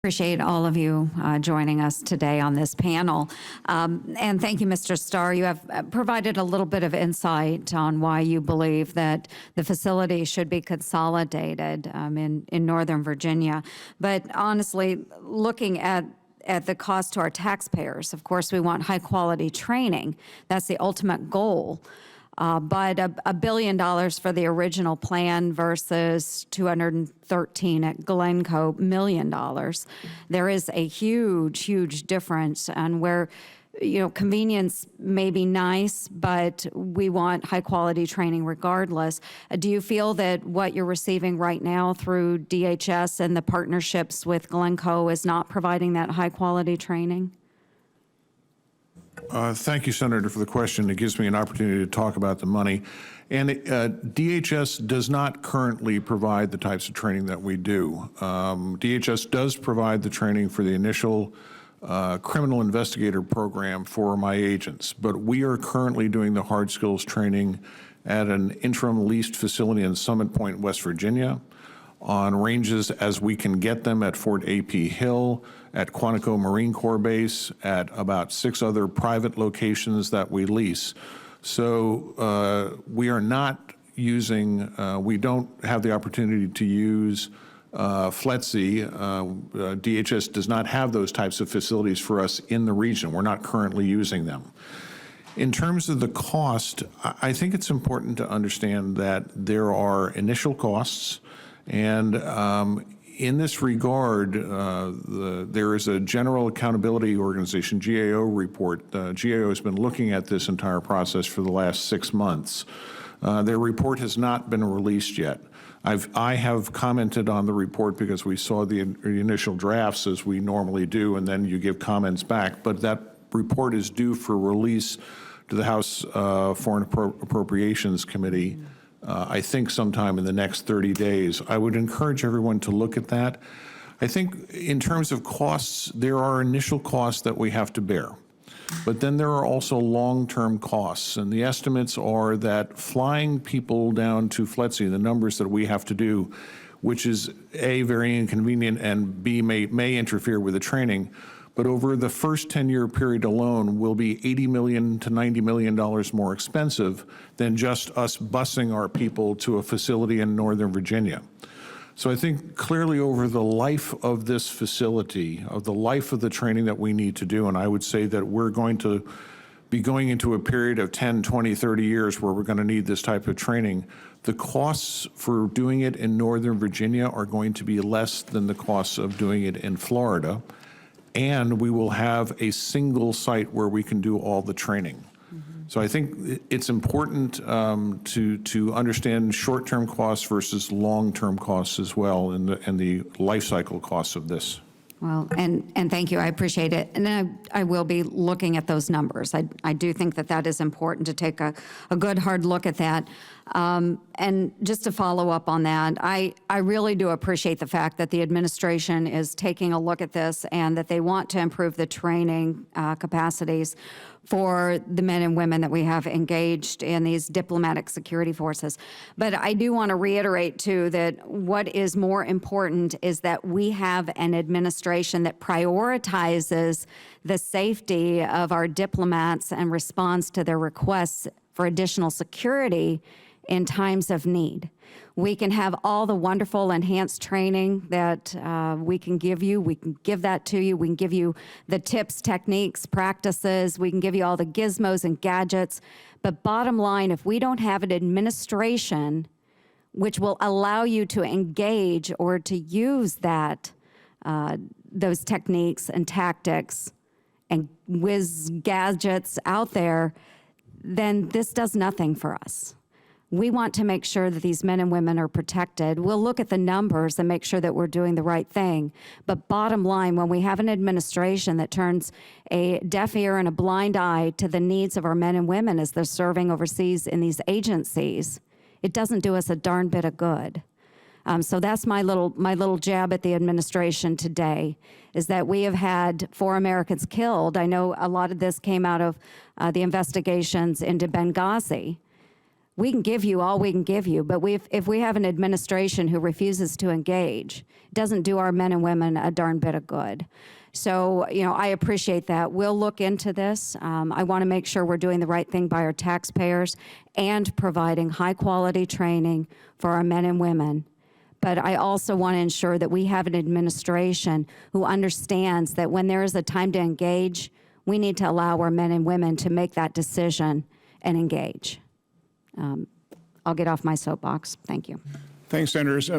Appreciate all of you joining us today on this panel. And thank you, Mr. Starr. You have provided a little bit of insight on why you believe that the facility should be consolidated in Northern Virginia. But honestly, looking at the cost to our taxpayers, of course, we want high quality training. That's the ultimate goal. But $1 billion for the original plan versus 213 at Glencoe $1 million. There is a huge difference, and where, convenience may be nice, but we want high quality training regardless. Do you feel that what you're receiving right now through DHS and the partnerships with Glencoe is not providing that high quality training? Thank you, Senator, for the question. It gives me an opportunity to talk about the money. And DHS does not currently provide the types of training that we do. DHS does provide the training for the initial criminal investigator program for my agents, but we are currently doing the hard skills training at an interim leased facility in Summit Point, West Virginia, on ranges as we can get them at Fort A.P. Hill, at Quantico Marine Corps Base, at about 6 other private locations that we lease. So we are not using, we don't have the opportunity to use FLETC. DHS does not have those types of facilities for us in the region. We're not currently using them. In terms of the cost, I think it's important to understand that there are initial costs. And in this regard, there is a General Accountability Organization, GAO report. GAO has been looking at this entire process for the last 6 months. Their report has not been released yet. I have commented on the report because we saw the initial drafts, as we normally do, and then you give comments back. But that report is due for release to the House Foreign Appropriations Committee, I think sometime in the next 30 days. I would encourage everyone to look at that. I think in terms of costs, there are initial costs that we have to bear. But then there are also long-term costs, and the estimates are that flying people down to FLETC, the numbers that we have to do, which is A, very inconvenient, and B, may interfere with the training, but over the first 10-year period alone will be $80 million to $90 million more expensive than just us busing our people to a facility in Northern Virginia. So I think clearly over the life of this facility, of the life of the training that we need to do, and I would say that we're going to be going into a period of 10, 20, 30 years where we're going to need this type of training, the costs for doing it in Northern Virginia are going to be less than the costs of doing it in Florida. And we will have a single site where we can do all the training. So I think it's important to understand short-term costs versus long-term costs as well, and the life cycle costs of this. Well, and thank you. I appreciate it. And I will be looking at those numbers. I do think that is important to take a good hard look at that. And just to follow up on that, I really do appreciate the fact that the administration is taking a look at this and that they want to improve the training capacities for the men and women that we have engaged in these diplomatic security forces. But I do want to reiterate, too, that what is more important is that we have an administration that prioritizes the safety of our diplomats and responds to their requests for additional security in times of need. We can have all the wonderful enhanced training that we can give you. We can give that to you. We can give you the tips, techniques, practices. We can give you all the gizmos and gadgets. But bottom line, if we don't have an administration which will allow you to engage or to use that, those techniques and tactics and whiz gadgets out there, then this does nothing for us. We want to make sure that these men and women are protected. We'll look at the numbers and make sure that we're doing the right thing. But bottom line, when we have an administration that turns a deaf ear and a blind eye to the needs of our men and women as they're serving overseas in these agencies, it doesn't do us a darn bit of good. So that's my little jab at the administration today, is that we have had 4 Americans killed. I know a lot of this came out of the investigations into Benghazi. we can give you all we can give you, but if we have an administration who refuses to engage, it doesn't do our men and women a darn bit of good. So, I appreciate that. We'll look into this. I want to make sure we're doing the right thing by our taxpayers and providing high-quality training for our men and women. But I also want to ensure that we have an administration who understands that when there is a time to engage, we need to allow our men and women to make that decision and engage. I'll get off my soapbox. Thank you. Thanks, Senators.